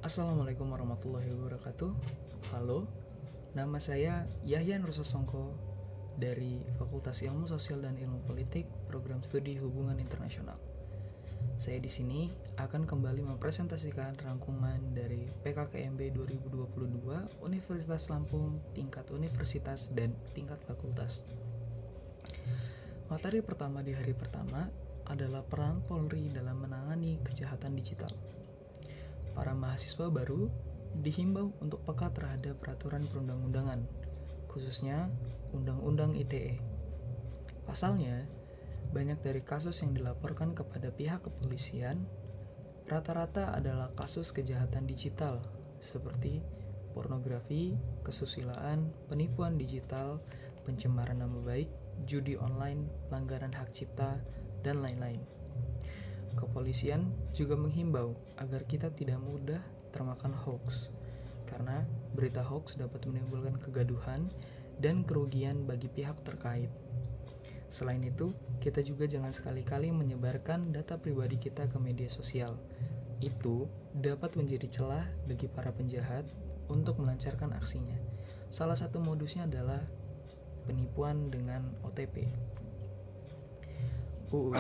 Assalamualaikum warahmatullahi wabarakatuh. Halo, nama saya Yahya Nursasongko dari Fakultas Ilmu Sosial dan Ilmu Politik, Program Studi Hubungan Internasional. Saya di sini akan kembali mempresentasikan rangkuman dari PKKMB 2022 Universitas Lampung, tingkat universitas dan tingkat fakultas. Materi pertama di hari pertama adalah peran Polri dalam menangani kejahatan digital. Para mahasiswa baru dihimbau untuk peka terhadap peraturan perundang-undangan, khususnya Undang-Undang ITE. Pasalnya, banyak dari kasus yang dilaporkan kepada pihak kepolisian rata-rata adalah kasus kejahatan digital seperti pornografi, kesusilaan, penipuan digital, pencemaran nama baik, judi online, pelanggaran hak cipta, dan lain-lain. Kepolisian juga menghimbau agar kita tidak mudah termakan hoax, karena berita hoax dapat menimbulkan kegaduhan dan kerugian bagi pihak terkait. Selain itu, kita juga jangan sekali-kali menyebarkan data pribadi kita ke media sosial. Itu dapat menjadi celah bagi para penjahat untuk melancarkan aksinya. Salah satu modusnya adalah penipuan dengan OTP. UU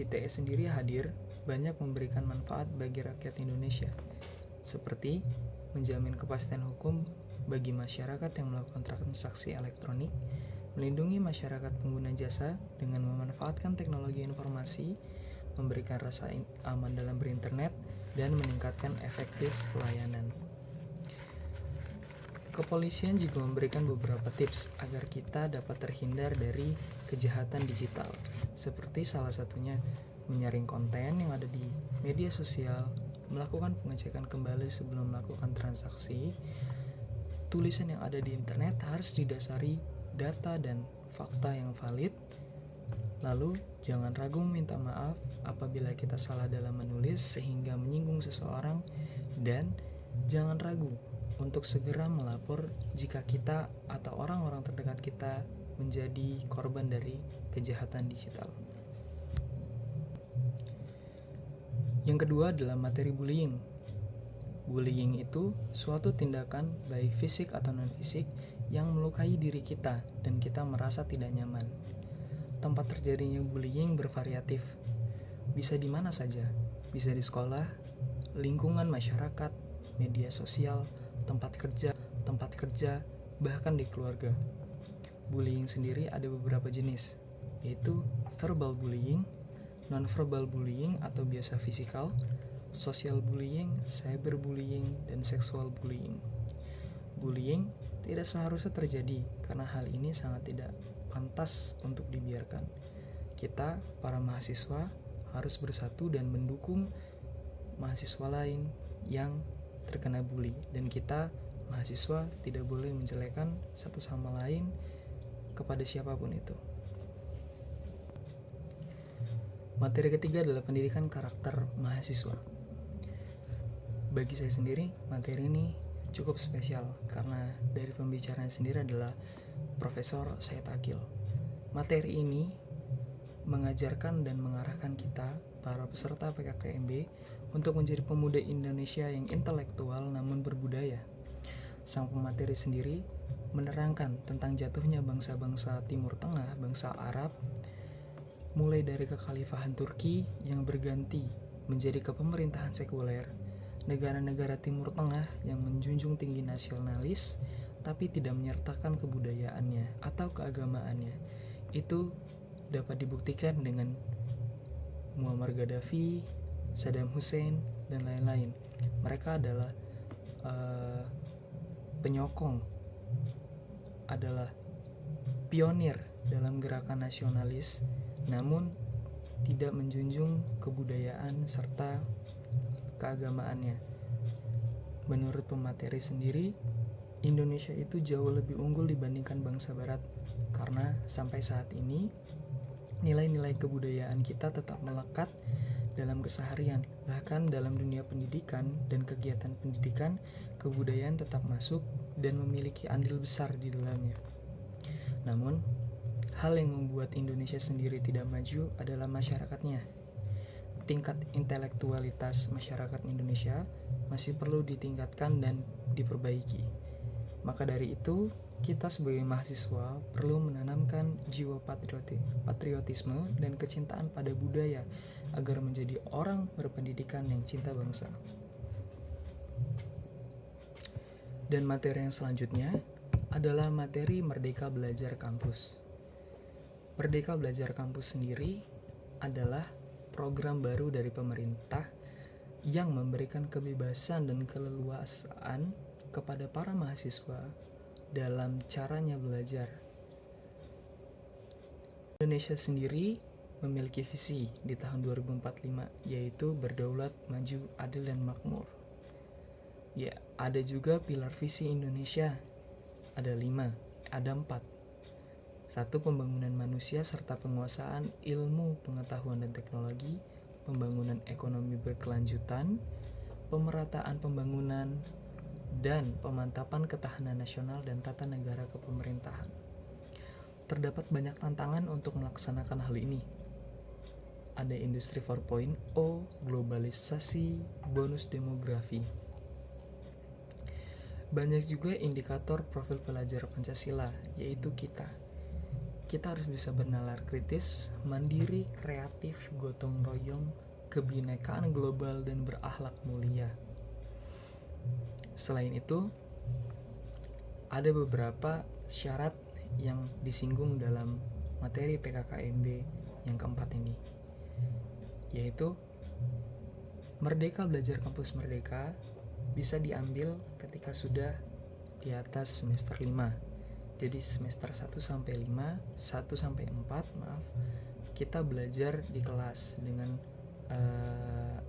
ITE sendiri hadir banyak memberikan manfaat bagi rakyat Indonesia, seperti menjamin kepastian hukum bagi masyarakat yang melakukan transaksi elektronik, melindungi masyarakat pengguna jasa dengan memanfaatkan teknologi informasi, memberikan rasa aman dalam berinternet, dan meningkatkan efektif pelayanan. Kepolisian juga memberikan beberapa tips agar kita dapat terhindar dari kejahatan digital, seperti salah satunya menyaring konten yang ada di media sosial, melakukan pengecekan kembali sebelum melakukan transaksi. Tulisan yang ada di internet harus didasari data dan fakta yang valid. Lalu, jangan ragu minta maaf apabila kita salah dalam menulis sehingga menyinggung seseorang, dan jangan ragu untuk segera melapor jika kita atau orang-orang terdekat kita menjadi korban dari kejahatan digital. Yang kedua adalah materi bullying. Bullying itu suatu tindakan baik fisik atau non-fisik yang melukai diri kita dan kita merasa tidak nyaman. Tempat terjadinya bullying bervariatif. Bisa di mana saja. Bisa di sekolah, lingkungan masyarakat, media sosial, tempat kerja, bahkan di keluarga. Bullying sendiri ada beberapa jenis, yaitu verbal bullying, non-verbal bullying atau biasa fisikal, social bullying, cyberbullying, dan sexual bullying. Bullying tidak seharusnya terjadi karena hal ini sangat tidak pantas untuk dibiarkan. Kita, para mahasiswa, harus bersatu dan mendukung mahasiswa lain yang terkena bully, dan kita, mahasiswa, tidak boleh menjelekan satu sama lain kepada siapapun itu. Materi ketiga adalah pendidikan karakter mahasiswa. Bagi saya sendiri, materi ini cukup spesial karena dari pembicaraan sendiri adalah Profesor Said Akil. Materi ini mengajarkan dan mengarahkan kita, para peserta PKKMB, untuk menjadi pemuda Indonesia yang intelektual namun berbudaya. Sang pemateri sendiri menerangkan tentang jatuhnya bangsa-bangsa Timur Tengah, bangsa Arab, mulai dari kekhalifahan Turki yang berganti menjadi kepemerintahan sekuler, negara-negara Timur Tengah yang menjunjung tinggi nasionalis tapi tidak menyertakan kebudayaannya atau keagamaannya. Itu dapat dibuktikan dengan Muammar Gaddafi, Saddam Hussein, dan lain-lain. Mereka adalah penyokong, adalah pionir dalam gerakan nasionalis, namun tidak menjunjung kebudayaan serta keagamaannya. Menurut pemateri sendiri, Indonesia itu jauh lebih unggul dibandingkan bangsa barat karena sampai saat ini nilai-nilai kebudayaan kita tetap melekat dalam keseharian. Bahkan dalam dunia pendidikan dan kegiatan pendidikan, kebudayaan tetap masuk dan memiliki andil besar di dalamnya. Namun, hal yang membuat Indonesia sendiri tidak maju adalah masyarakatnya. tingkat intelektualitas masyarakat Indonesia masih perlu ditingkatkan dan diperbaiki. Maka dari itu, kita sebagai mahasiswa perlu menanamkan jiwa patriotisme dan kecintaan pada budaya agar menjadi orang berpendidikan yang cinta bangsa. Dan materi yang selanjutnya adalah materi Merdeka Belajar Kampus. Merdeka Belajar Kampus sendiri adalah program baru dari pemerintah yang memberikan kebebasan dan keleluasaan kepada para mahasiswa dalam caranya belajar. Indonesia sendiri memiliki visi di tahun 2045, yaitu berdaulat, maju, adil, dan makmur. Ya, ada juga pilar visi Indonesia. Ada 4. 1. Pembangunan manusia serta penguasaan ilmu, pengetahuan, dan teknologi. Pembangunan ekonomi berkelanjutan. Pemerataan pembangunan dan pemantapan ketahanan nasional dan tata negara kepemerintahan. Terdapat banyak tantangan untuk melaksanakan hal ini. Ada industri 4.0, globalisasi, bonus demografi. Banyak juga indikator profil pelajar Pancasila, yaitu kita. Kita harus bisa bernalar kritis, mandiri, kreatif, gotong royong, kebinekaan global, dan berakhlak mulia. Selain itu, ada beberapa syarat yang disinggung dalam materi PKKMB yang keempat ini, yaitu Merdeka Belajar Kampus Merdeka bisa diambil ketika sudah di atas semester 5. Jadi semester 1 sampai 4, kita belajar di kelas dengan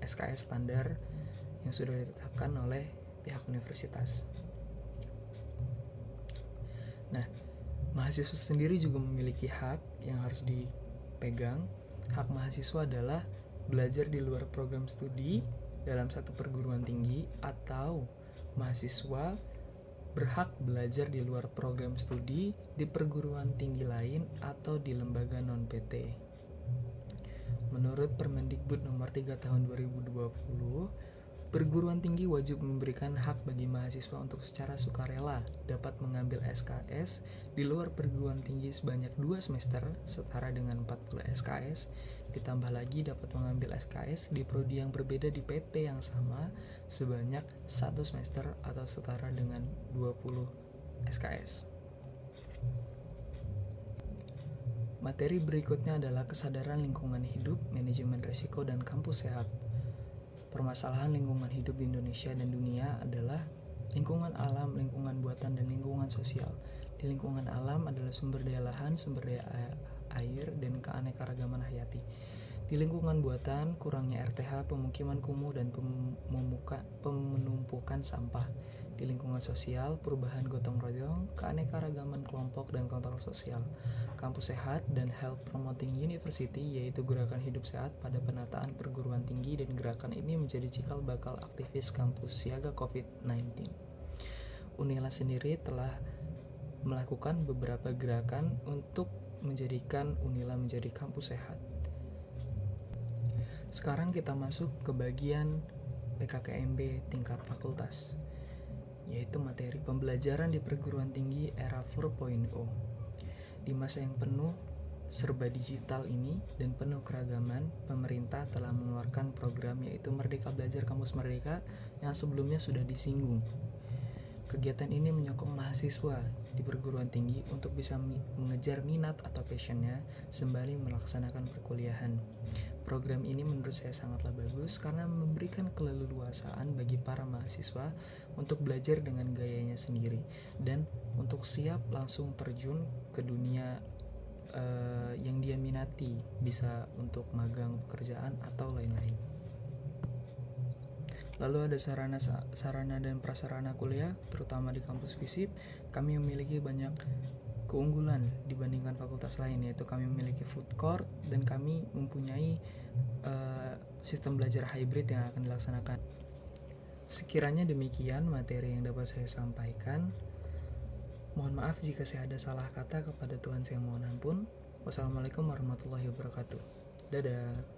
SKS standar yang sudah ditetapkan oleh pihak universitas. Nah, mahasiswa sendiri juga memiliki hak yang harus dipegang. Hak mahasiswa adalah belajar di luar program studi dalam satu perguruan tinggi, atau mahasiswa berhak belajar di luar program studi di perguruan tinggi lain atau di lembaga non-PT. Menurut Permendikbud nomor 3 tahun 2020, perguruan tinggi wajib memberikan hak bagi mahasiswa untuk secara sukarela dapat mengambil SKS di luar perguruan tinggi sebanyak 2 semester setara dengan 40 SKS, ditambah lagi dapat mengambil SKS di prodi yang berbeda di PT yang sama sebanyak 1 semester atau setara dengan 20 SKS. Materi berikutnya adalah kesadaran lingkungan hidup, manajemen risiko, dan kampus sehat. Permasalahan lingkungan hidup di Indonesia dan dunia adalah lingkungan alam, lingkungan buatan, dan lingkungan sosial. Di lingkungan alam adalah sumber daya lahan, sumber daya air, dan keanekaragaman hayati. Di lingkungan buatan, kurangnya RTH, pemukiman kumuh, dan penumpukan sampah. Di lingkungan sosial, perubahan gotong royong, keanekaragaman kelompok, dan kontrol sosial. Kampus sehat dan Health Promoting University, yaitu gerakan hidup sehat pada penataan perguruan tinggi, dan gerakan ini menjadi cikal bakal aktivis kampus siaga COVID-19. Unila sendiri telah melakukan beberapa gerakan untuk menjadikan Unila menjadi kampus sehat. Sekarang kita masuk ke bagian PKKMB tingkat fakultas, yaitu materi pembelajaran di perguruan tinggi era 4.0. Di masa yang penuh serba digital ini dan penuh keragaman, pemerintah telah mengeluarkan program yaitu Merdeka Belajar Kampus Merdeka yang sebelumnya sudah disinggung. Kegiatan ini menyokong mahasiswa di perguruan tinggi untuk bisa mengejar minat atau passionnya sembari melaksanakan perkuliahan. Program ini menurut saya sangatlah bagus karena memberikan keleluasaan bagi para mahasiswa untuk belajar dengan gayanya sendiri dan untuk siap langsung terjun ke dunia yang dia minati, bisa untuk magang pekerjaan atau lain-lain. Lalu ada sarana dan prasarana kuliah, terutama di kampus FISIP, kami memiliki banyak keunggulan dibandingkan fakultas lain, yaitu kami memiliki food court dan kami mempunyai sistem belajar hybrid yang akan dilaksanakan. Sekiranya demikian materi yang dapat saya sampaikan. Mohon maaf jika saya ada salah kata, kepada Tuhan saya mohon ampun. Wassalamualaikum warahmatullahi wabarakatuh. Dadah.